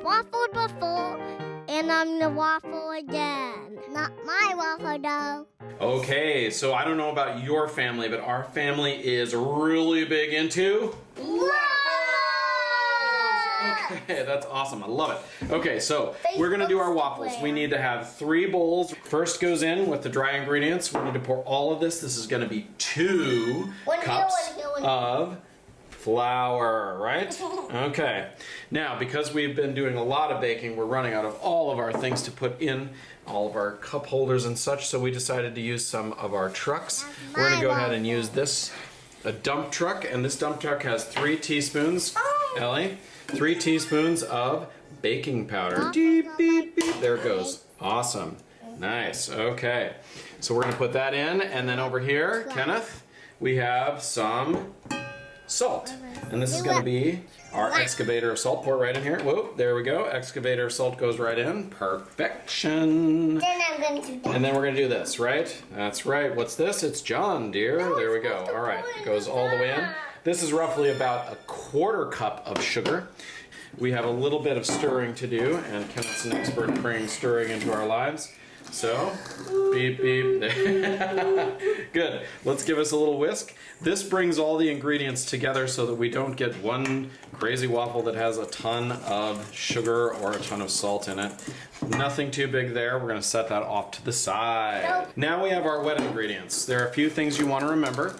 waffled before, and I'm gonna waffle again. Not my waffle dough. Okay, so I don't know about your family, but our family is really big into Waffles! Okay, that's awesome. I love it. Okay, so we're gonna do our waffles. We need to have 3 bowls. First goes in with the dry ingredients. We need to pour all of this. This is gonna be 2 cups of flour, right? Okay. Now, because we've been doing a lot of baking, we're running out of all of our things to put in, all of our cup holders and such, so we decided to use some of our trucks. We're gonna go ahead and use this, a dump truck, and this dump truck has 3 teaspoons, Ellie, 3 teaspoons of baking powder. Beep, beep, beep. There it goes. Awesome. Nice. Okay. So we're gonna put that in, and then over here, Kenneth, we have some salt. And this is going to be our excavator of salt. Pour it right in here. Whoa, there we go. Excavator of salt goes right in. Perfection. Then I'm going to do that. And then we're going to do this, right? That's right. What's this? It's John, dear. There we go. All right. It goes all the way in. This is roughly about a 1/4 cup of sugar. We have a little bit of stirring to do, and Kenneth's an expert at bringing stirring into our lives. So, beep, beep. Good. Let's give us a little whisk. This brings all the ingredients together so that we don't get one crazy waffle that has a ton of sugar or a ton of salt in it. Nothing too big there. We're going to set that off to the side. Now we have our wet ingredients. There are a few things you want to remember.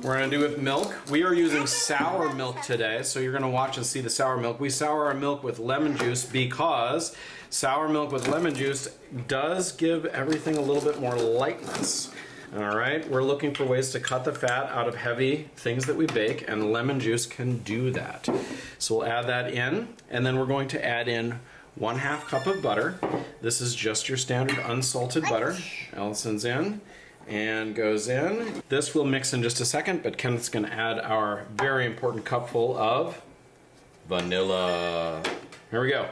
We're going to do with milk. We are using sour milk today, so you're going to watch and see the sour milk. We sour our milk with lemon juice because sour milk with lemon juice does give everything a little bit more lightness. All right, we're looking for ways to cut the fat out of heavy things that we bake, and lemon juice can do that. So we'll add that in, and then we're going to add in 1/2 cup of butter. This is just your standard unsalted butter. Allison's in and goes in. This will mix in just a second, but Kenneth's going to add our very important cupful of vanilla. Here we go.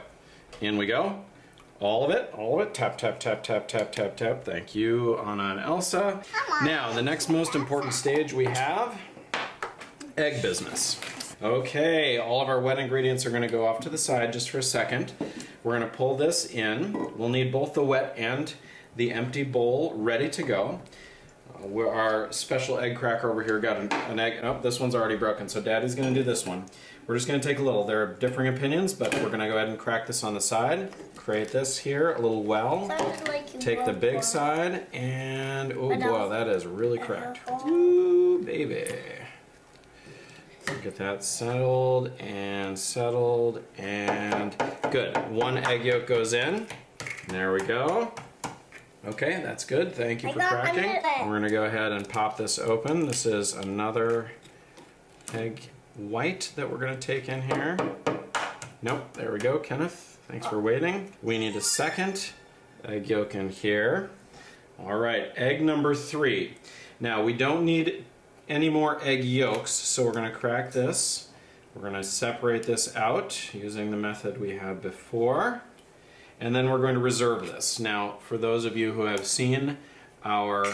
In we go. All of it, all of it. Tap, tap, tap, tap, tap, tap, tap. Thank you, Anna and Elsa. Now, the next most important stage we have, egg business. Okay, all of our wet ingredients are going to go off to the side just for a second. We're going to pull this in. We'll need both the wet and the empty bowl ready to go. Our special egg cracker over here got an egg. Oh, this one's already broken, so Daddy's going to do this one. We're just going to take a little. There are differing opinions, but we're going to go ahead and crack this on the side. Create this here, a little well. Take the big side, and oh wow, that is really cracked. Ooh, baby. Get that settled, and good. 1 egg yolk goes in. There we go. Okay, that's good. Thank you for cracking. We're going to go ahead and pop this open. This is another egg white that we're going to take in here. Nope, there we go, Kenneth. Thanks for waiting. We need a second egg yolk in here. All right, egg number 3. Now, we don't need any more egg yolks, so we're going to crack this. We're going to separate this out using the method we had before. And then we're going to reserve this. Now, for those of you who have seen our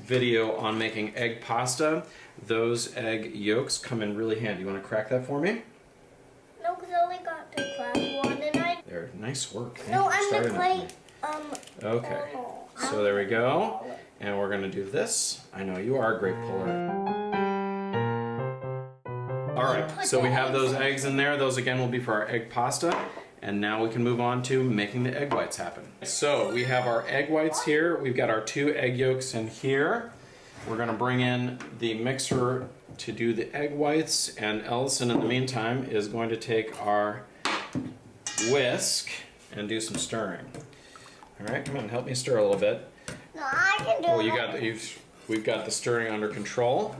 video on making egg pasta, those egg yolks come in really handy. You want to crack that for me? No, because I only got to crack one, and I... There, nice work. No, I'm going to play, Okay, so there we go. And we're going to do this. I know, you are a great puller. All right, so we have those eggs in there. Those, again, will be for our egg pasta. And now we can move on to making the egg whites happen. So we have our egg whites here. We've got our 2 egg yolks in here. We're going to bring in the mixer to do the egg whites. And Ellison, in the meantime, is going to take our whisk and do some stirring. All right, come on, help me stir a little bit. No, I can do it. We've got the stirring under control.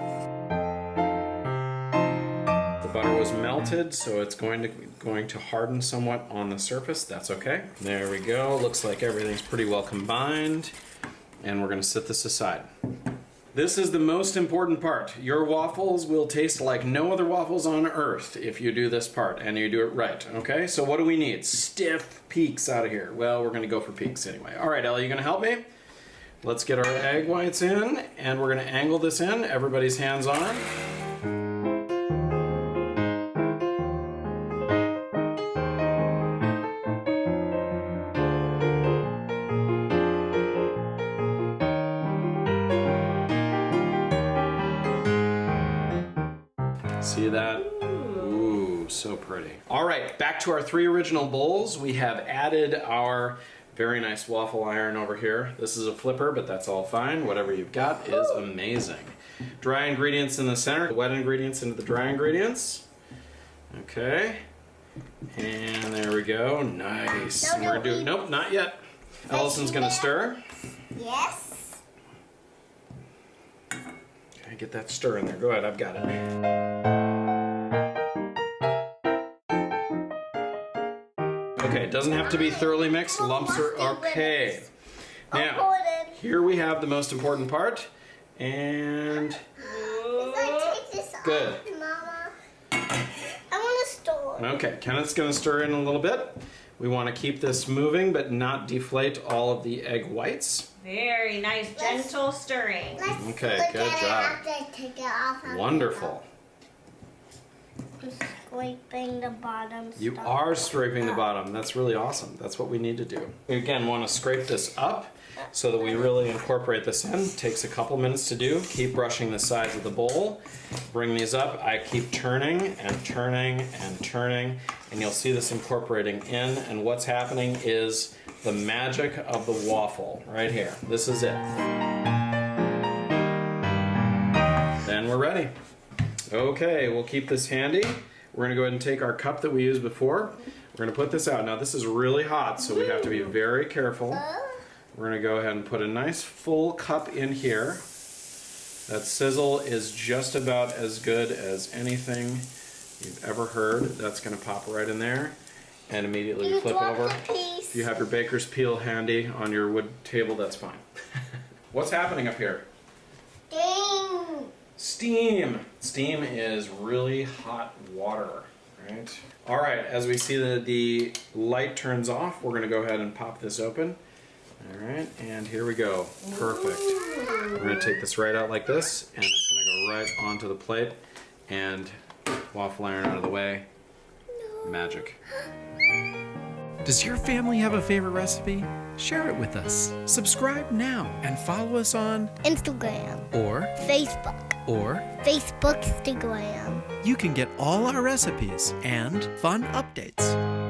Butter was melted, so it's going to harden somewhat on the surface. That's okay. There we go. Looks like everything's pretty well combined. And we're going to set this aside. This is the most important part. Your waffles will taste like no other waffles on earth if you do this part and you do it right. Okay, so what do we need? Stiff peaks out of here. Well, we're going to go for peaks anyway. All right, Ellie, you going to help me? Let's get our egg whites in, and we're going to angle this in. Everybody's hands on. See that? Ooh, so pretty. All right, back to our 3 original bowls. We have added our very nice waffle iron over here. This is a flipper, but that's all fine. Whatever you've got is amazing. Dry ingredients in the center, wet ingredients into the dry ingredients. Okay. And there we go. Nice. No, And we're no, gonna do, nope, not yet. Allison's gonna stir. Yes. Okay, get that stir in there. Go ahead, I've got it. Okay, it doesn't have to be thoroughly mixed. Lumps are okay. Now, here we have the most important part. And good. Mama, I want to store. Okay, Kenneth's gonna stir in a little bit. We want to keep this moving but not deflate all of the egg whites. Very nice, gentle stirring. Okay, good job. Take it off. Wonderful. I'm scraping the bottom. You are scraping the bottom. That's really awesome. That's what we need to do. We again want to scrape this up so that we really incorporate this in. Takes a couple minutes to do. Keep brushing the sides of the bowl. Bring these up. I keep turning and turning and turning, and you'll see this incorporating in. And what's happening is the magic of the waffle right here. This is it. Then we're ready. Okay, we'll keep this handy. We're gonna go ahead and take our cup that we used before. We're gonna put this out. Now this is really hot, so we have to be very careful. We're gonna go ahead and put a nice full cup in here. That sizzle is just about as good as anything you've ever heard. That's gonna pop right in there. And immediately you flip over. If you have your baker's peel handy on your wood table, that's fine. What's happening up here? Ding. Steam. Steam is really hot water, right? All right, as we see that the light turns off, we're gonna go ahead and pop this open. All right, and here we go. Perfect. We're gonna take this right out like this, and it's gonna go right onto the plate, and waffle iron out of the way. Magic. Does your family have a favorite recipe? Share it with us. Subscribe now and follow us on Instagram. or Facebook. Facebook, Instagram. you can get all our recipes and fun updates.